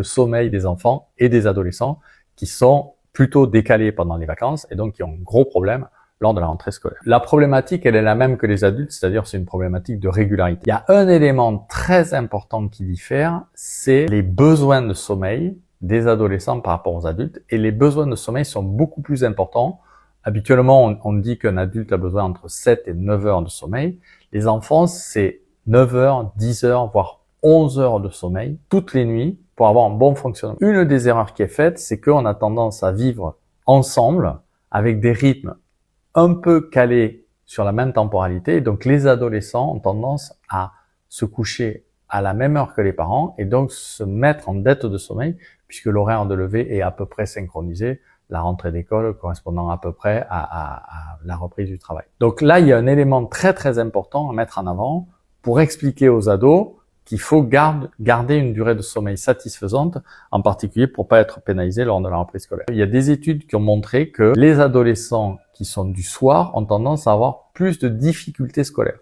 le sommeil des enfants et des adolescents qui sont plutôt décalés pendant les vacances et donc qui ont un gros problème lors de la rentrée scolaire. La problématique, elle est la même que les adultes, c'est-à-dire c'est une problématique de régularité. Il y a un élément très important qui diffère, c'est les besoins de sommeil des adolescents par rapport aux adultes, et les besoins de sommeil sont beaucoup plus importants. Habituellement, on dit qu'un adulte a besoin entre 7 et 9 heures de sommeil. Les enfants, c'est 9 heures, 10 heures, voire 11 heures de sommeil toutes les nuits pour avoir un bon fonctionnement. Une des erreurs qui est faite, c'est qu'on a tendance à vivre ensemble avec des rythmes un peu calés sur la même temporalité. Et donc, les adolescents ont tendance à se coucher à la même heure que les parents et donc se mettre en dette de sommeil puisque l'horaire de lever est à peu près synchronisé, la rentrée d'école correspondant à peu près à la reprise du travail. Donc là, il y a un élément très très important à mettre en avant pour expliquer aux ados qu'il faut garder une durée de sommeil satisfaisante, en particulier pour pas être pénalisé lors de la reprise scolaire. Il y a des études qui ont montré que les adolescents qui sont du soir ont tendance à avoir plus de difficultés scolaires.